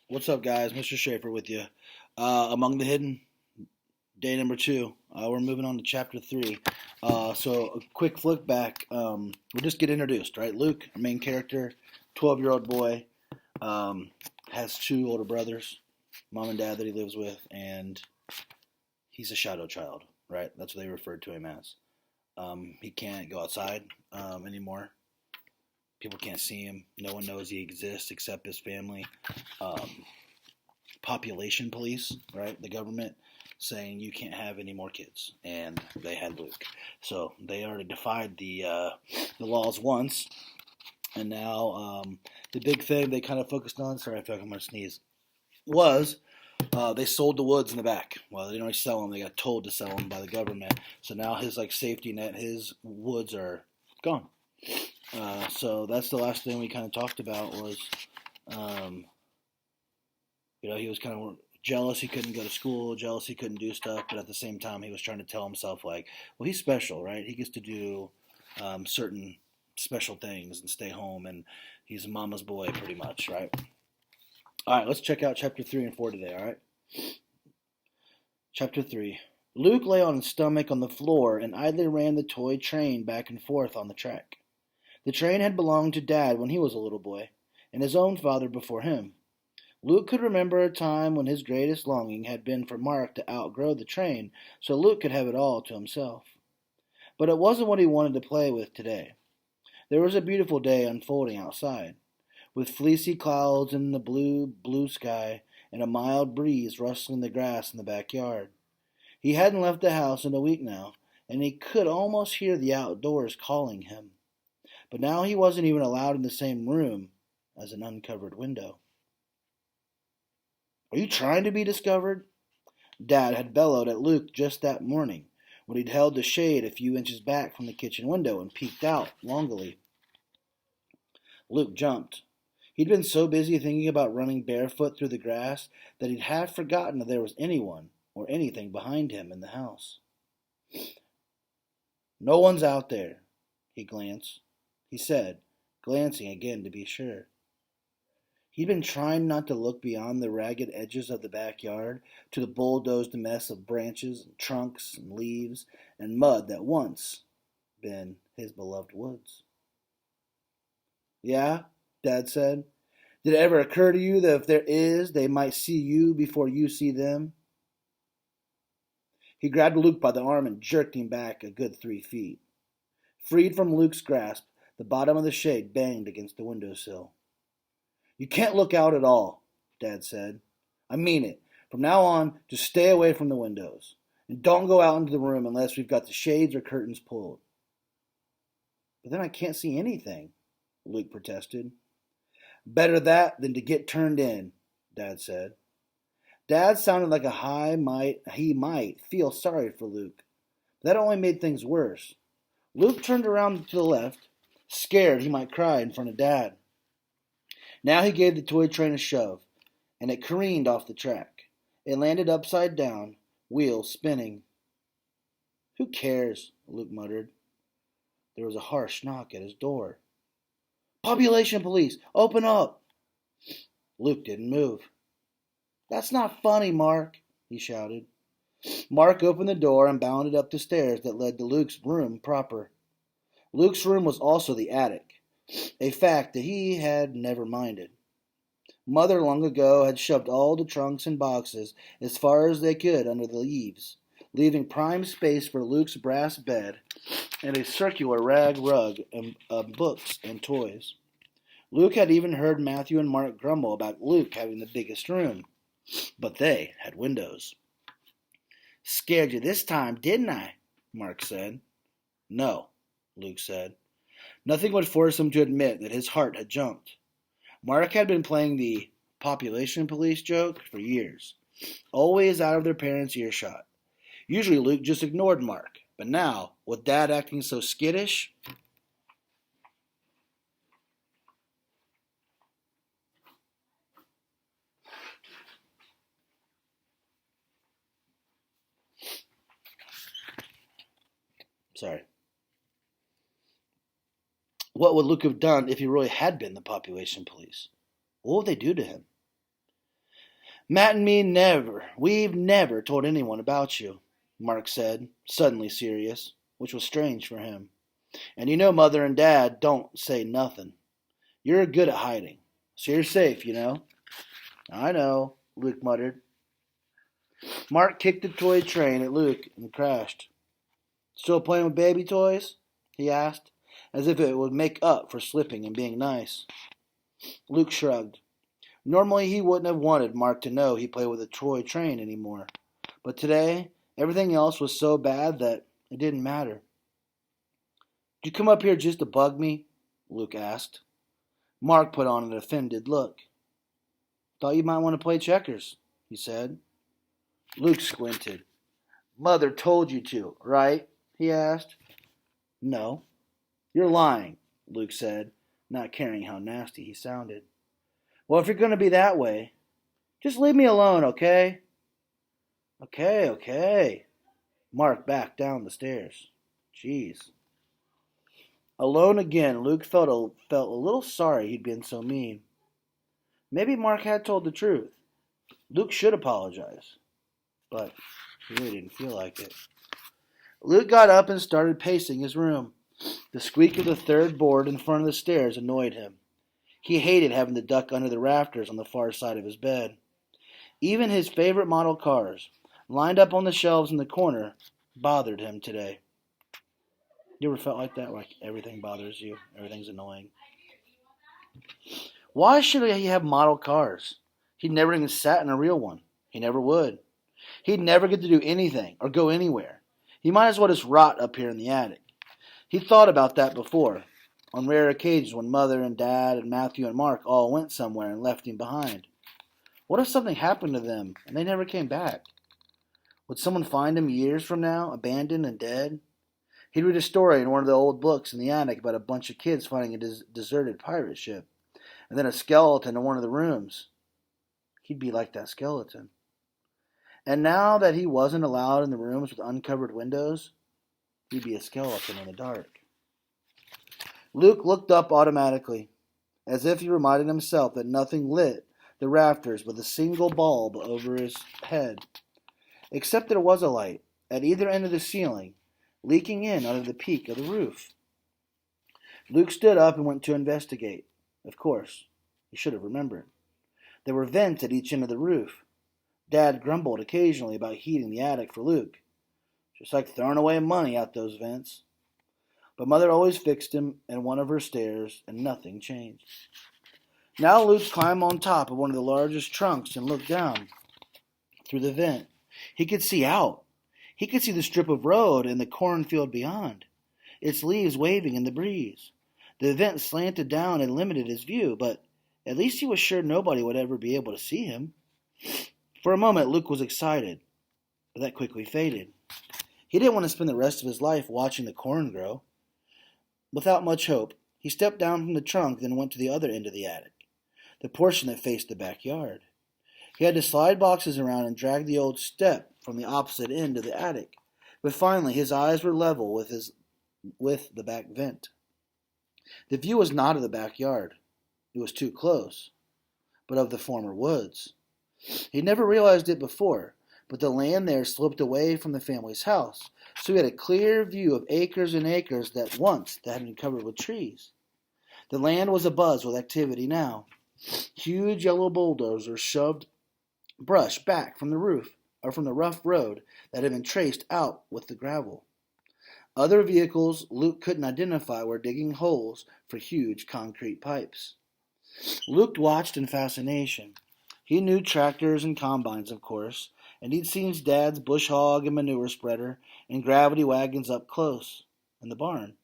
What's up, guys? Mr. Schaefer with you. Among the Hidden, day number two. We're moving on to chapter three. So, a quick flick back. We'll just get introduced, right? Luke, our main character, 12-year-old boy, um, has two older brothers, mom and dad that he lives with, and he's a shadow child, right? That's what they referred to him as. He can't go outside anymore. People can't see him. No one knows he exists except his family. Um, Population police, right? The government saying you can't have any more kids, and they had Luke. So they already defied the laws once, and now the big thing they kind of focused on. Sorry, I feel like I'm gonna sneeze. Was they sold the woods in the back? Well, they didn't really sell them; they got told to sell them by the government. So now his safety net, his woods are gone. So that's the last thing we kind of talked about was um, he was kind of jealous he couldn't go to school, jealous he couldn't do stuff, but at the same time, he was trying to tell himself, like, well, he's special, right? He gets to do certain special things and stay home, and he's a mama's boy, pretty much, right? All right, let's check out chapter 3 and 4 today, all right? Chapter 3. Luke lay on his stomach on the floor and idly ran the toy train back and forth on the track. The train had belonged to Dad when he was a little boy, and his own father before him. Luke could remember a time when his greatest longing had been for Mark to outgrow the train so Luke could have it all to himself. But it wasn't what he wanted to play with today. There was a beautiful day unfolding outside, with fleecy clouds in the blue sky and a mild breeze rustling the grass in the backyard. He hadn't left the house in a week now, and he could almost hear the outdoors calling him. But now he wasn't even allowed in the same room as an uncovered window. Are you trying to be discovered? Dad had bellowed at Luke just that morning, when he'd held the shade a few inches back from the kitchen window and peeked out longingly. Luke jumped. He'd been so busy thinking about running barefoot through the grass that he'd half forgotten that there was anyone or anything behind him in the house. No one's out there, he said, glancing again to be sure. He'd been trying not to look beyond the ragged edges of the backyard to the bulldozed mess of branches and trunks and leaves and mud that once been his beloved woods. Yeah, Dad said. Did it ever occur to you that if there is, they might see you before you see them? He grabbed Luke by the arm and jerked him back a good 3 feet. Freed from Luke's grasp, the bottom of the shade banged against the windowsill. You can't look out at all, Dad said. I mean it. From now on, just stay away from the windows. And don't go out into the room unless we've got the shades or curtains pulled. But then I can't see anything, Luke protested. Better that than to get turned in, Dad said. Dad sounded like he might feel sorry for Luke. That only made things worse. Luke turned around to the left, scared he might cry in front of Dad. Now he gave the toy train a shove, and it careened off the track. It landed upside down, wheels spinning. Who cares? Luke muttered. There was a harsh knock at his door. Population police, open up! Luke didn't move. That's not funny, Mark, he shouted. Mark opened the door and bounded up the stairs that led to Luke's room proper. Luke's room was also the attic, a fact that he had never minded. Mother long ago had shoved all the trunks and boxes as far as they could under the eaves, leaving prime space for Luke's brass bed and a circular rag rug of books and toys. Luke had even heard Matthew and Mark grumble about Luke having the biggest room, but they had windows. Scared you this time, didn't I? Mark said. No, Luke said. Nothing would force him to admit that his heart had jumped. Mark had been playing the population police joke for years, always out of their parents' earshot. Usually Luke just ignored Mark, but now, with Dad acting so skittish, sorry. What would Luke have done if he really had been the population police? What would they do to him? Matt and we've never told anyone about you, Mark said, suddenly serious, which was strange for him. And you know Mother and Dad don't say nothing. You're good at hiding, so you're safe, you know. I know, Luke muttered. Mark kicked the toy train at Luke and crashed. Still playing with baby toys? He asked, as if it would make up for slipping and being nice. Luke shrugged. Normally he wouldn't have wanted Mark to know he played with a toy train anymore. But today, everything else was so bad that it didn't matter. Did you come up here just to bug me? Luke asked. Mark put on an offended look. Thought you might want to play checkers, he said. Luke squinted. Mother told you to, right? He asked. No. You're lying, Luke said, not caring how nasty he sounded. Well, if you're going to be that way, just leave me alone, okay? Okay. Mark backed down the stairs. Jeez. Alone again, Luke felt a little sorry he'd been so mean. Maybe Mark had told the truth. Luke should apologize. But he really didn't feel like it. Luke got up and started pacing his room. The squeak of the third board in front of the stairs annoyed him. He hated having to duck under the rafters on the far side of his bed. Even his favorite model cars, lined up on the shelves in the corner, bothered him today. You ever felt like that? Like everything bothers you? Everything's annoying? Why should he have model cars? He'd never even sat in a real one. He never would. He'd never get to do anything or go anywhere. He might as well just rot up here in the attic. He thought about that before, on rare occasions when Mother and Dad and Matthew and Mark all went somewhere and left him behind. What if something happened to them and they never came back? Would someone find him years from now, abandoned and dead? He'd read a story in one of the old books in the attic about a bunch of kids finding a deserted pirate ship, and then a skeleton in one of the rooms. He'd be like that skeleton. And now that he wasn't allowed in the rooms with uncovered windows, he'd be a skeleton in the dark. Luke looked up automatically, as if he reminded himself that nothing lit the rafters with a single bulb over his head. Except there was a light at either end of the ceiling, leaking in out of the peak of the roof. Luke stood up and went to investigate. Of course, he should have remembered. There were vents at each end of the roof. Dad grumbled occasionally about heating the attic for Luke. Just like throwing away money out those vents. But Mother always fixed him in one of her stairs, and nothing changed. Now Luke climbed on top of one of the largest trunks and looked down through the vent. He could see out. He could see the strip of road and the cornfield beyond, its leaves waving in the breeze. The vent slanted down and limited his view, but at least he was sure nobody would ever be able to see him. For a moment, Luke was excited, but that quickly faded. He didn't want to spend the rest of his life watching the corn grow. Without much hope, he stepped down from the trunk and went to the other end of the attic, the portion that faced the backyard. He had to slide boxes around and drag the old step from the opposite end of the attic, but finally his eyes were level with the back vent. The view was not of the backyard. It was too close, but of the former woods. He'd never realized it before, but the land there sloped away from the family's house, so he had a clear view of acres and acres that once had been covered with trees. The land was abuzz with activity now. Huge yellow bulldozers shoved brush back from the roof, or from the rough road that had been traced out with the gravel. Other vehicles Luke couldn't identify were digging holes for huge concrete pipes. Luke watched in fascination. He knew tractors and combines, of course, and he'd seen his dad's bush hog and manure spreader and gravity wagons up close in the barn.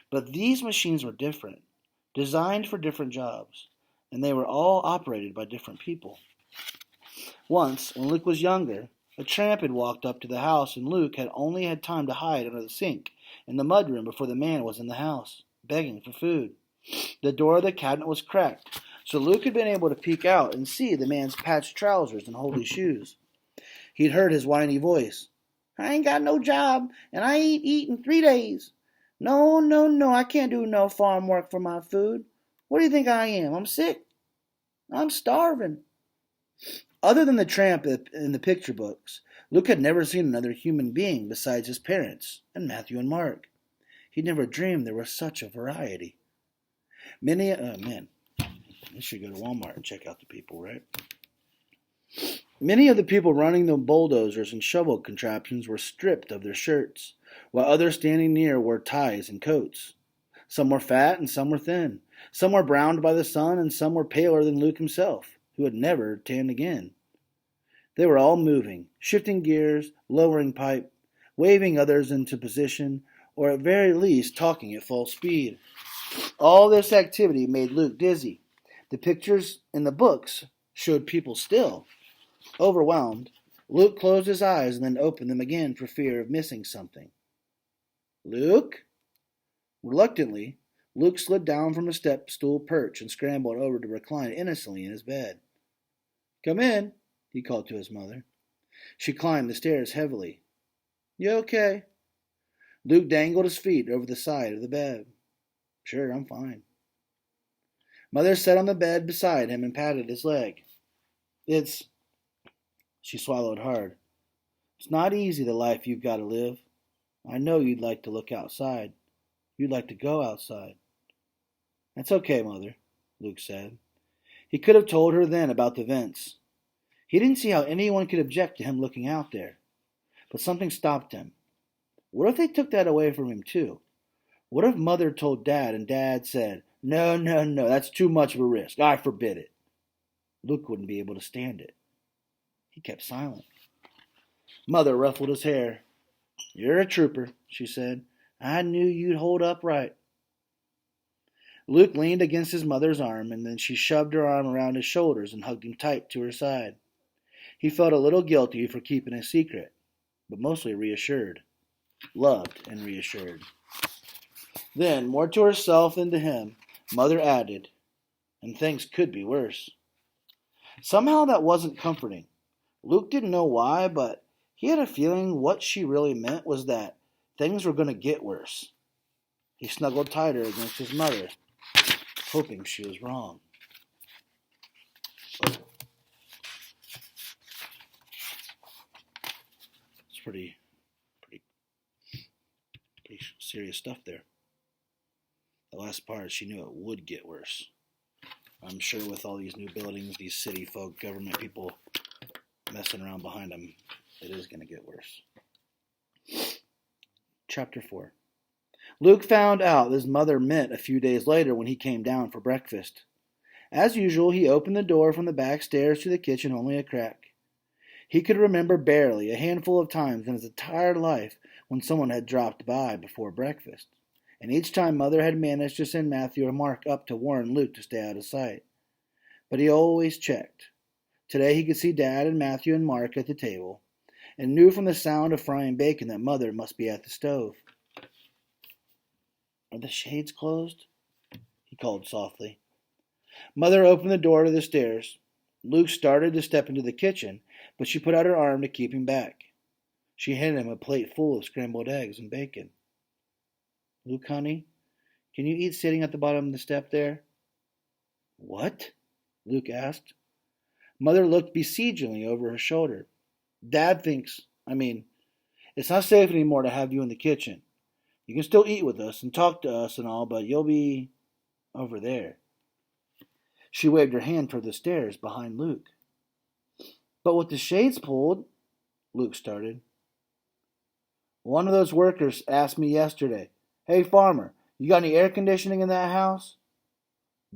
But these machines were different, designed for different jobs, and they were all operated by different people. Once, when Luke was younger, a tramp had walked up to the house, and Luke had only had time to hide under the sink in the mudroom before the man was in the house, begging for food. The door of the cabinet was cracked, so Luke had been able to peek out and see the man's patched trousers and holey shoes. He'd heard his whiny voice. I ain't got no job, and I ain't eaten 3 days. No, I can't do no farm work for my food. What do you think I am? I'm sick. I'm starving. Other than the tramp in the picture books, Luke had never seen another human being besides his parents and Matthew and Mark. He'd never dreamed there was such a variety. Man, I should go to Walmart and check out the people, right? Many of the people running the bulldozers and shovel contraptions were stripped of their shirts, while others standing near wore ties and coats. Some were fat and some were thin. Some were browned by the sun and some were paler than Luke himself, who had never tanned again. They were all moving, shifting gears, lowering pipe, waving others into position, or at very least talking at full speed. All this activity made Luke dizzy. The pictures in the books showed people still. Overwhelmed, Luke closed his eyes and then opened them again for fear of missing something. Luke? Reluctantly, Luke slid down from a step stool perch and scrambled over to recline innocently in his bed. Come in, he called to his mother. She climbed the stairs heavily. You okay? Luke dangled his feet over the side of the bed. Sure, I'm fine. Mother sat on the bed beside him and patted his leg. She swallowed hard. It's not easy, the life you've got to live. I know you'd like to look outside. You'd like to go outside. That's okay, Mother, Luke said. He could have told her then about the vents. He didn't see how anyone could object to him looking out there. But something stopped him. What if they took that away from him, too? What if Mother told Dad and Dad said, No, that's too much of a risk. I forbid it. Luke wouldn't be able to stand it. He kept silent. Mother ruffled his hair. You're a trooper, she said. I knew you'd hold up right. Luke leaned against his mother's arm, and then she shoved her arm around his shoulders and hugged him tight to her side. He felt a little guilty for keeping a secret, but mostly reassured. Loved and reassured. Then, more to herself than to him, Mother added, and things could be worse. Somehow that wasn't comforting. Luke didn't know why, but he had a feeling what she really meant was that things were going to get worse. He snuggled tighter against his mother, hoping she was wrong. It's pretty serious stuff there. The last part, she knew it would get worse. I'm sure with all these new buildings, these city folk, government people messing around behind them, it is going to get worse. Chapter 4. Luke found out his mother meant a few days later when he came down for breakfast. As usual, he opened the door from the back stairs to the kitchen only a crack. He could remember barely a handful of times in his entire life when someone had dropped by before breakfast, and each time Mother had managed to send Matthew or Mark up to warn Luke to stay out of sight. But he always checked. Today he could see Dad and Matthew and Mark at the table, and knew from the sound of frying bacon that Mother must be at the stove. Are the shades closed? He called softly. Mother opened the door to the stairs. Luke started to step into the kitchen, but she put out her arm to keep him back. She handed him a plate full of scrambled eggs and bacon. Luke, honey, can you eat sitting at the bottom of the step there? What? Luke asked. Mother looked beseechingly over her shoulder. Dad thinks, it's not safe anymore to have you in the kitchen. You can still eat with us and talk to us and all, but you'll be over there. She waved her hand toward the stairs behind Luke. But with the shades pulled, Luke started. One of those workers asked me yesterday, Hey, farmer, you got any air conditioning in that house?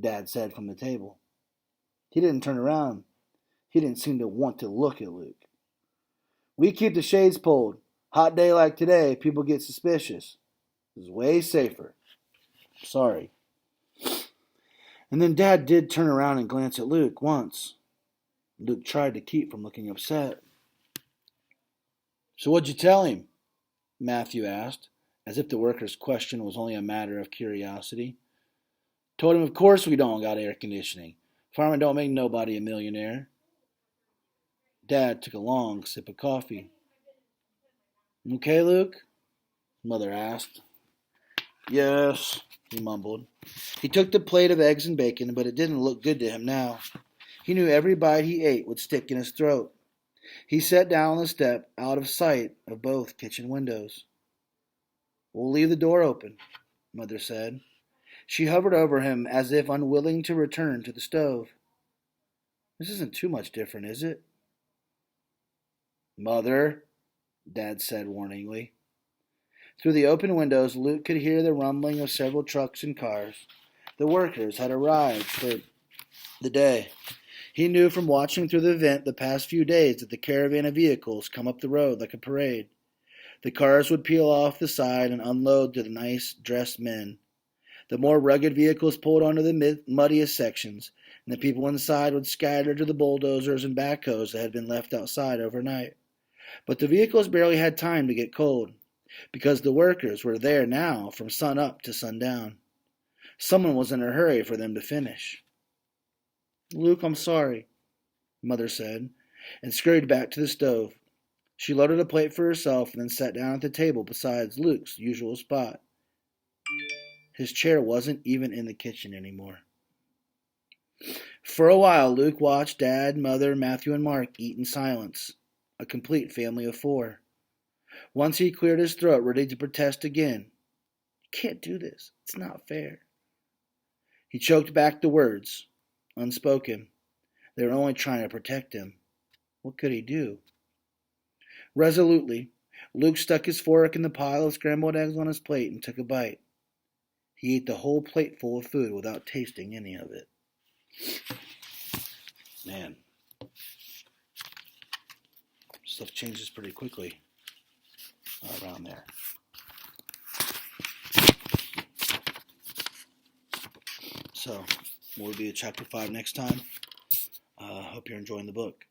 Dad said from the table. He didn't turn around. He didn't seem to want to look at Luke. We keep the shades pulled. Hot day like today, people get suspicious. This is way safer. Sorry. And then Dad did turn around and glance at Luke once. Luke tried to keep from looking upset. So what'd you tell him? Matthew asked, as if the worker's question was only a matter of curiosity. Told him, of course we don't got air conditioning. Farming don't make nobody a millionaire. Dad took a long sip of coffee. Okay, Luke? Mother asked. Yes, he mumbled. He took the plate of eggs and bacon, but it didn't look good to him now. He knew every bite he ate would stick in his throat. He sat down on the step, out of sight of both kitchen windows. "We'll leave the door open," Mother said. She hovered over him as if unwilling to return to the stove. "This isn't too much different, is it?" "Mother," Dad said warningly. Through the open windows, Luke could hear the rumbling of several trucks and cars. The workers had arrived for the day. He knew from watching through the vent the past few days that the caravan of vehicles come up the road like a parade. The cars would peel off the side and unload to the nice-dressed men. The more rugged vehicles pulled onto the muddiest sections, and the people inside would scatter to the bulldozers and backhoes that had been left outside overnight. But the vehicles barely had time to get cold, because the workers were there now from sun up to sundown. Someone was in a hurry for them to finish. "Luke, I'm sorry," Mother said, and scurried back to the stove. She loaded a plate for herself and then sat down at the table beside Luke's usual spot. His chair wasn't even in the kitchen anymore. For a while, Luke watched Dad, Mother, Matthew, and Mark eat in silence, a complete family of 4. Once he cleared his throat, ready to protest again. "You can't do this. It's not fair." He choked back the words, unspoken. They were only trying to protect him. What could he do? Resolutely, Luke stuck his fork in the pile of scrambled eggs on his plate and took a bite. He ate the whole plateful of food without tasting any of it. Man, stuff changes pretty quickly around there. So, we'll be at chapter 5 next time. Hope you're enjoying the book.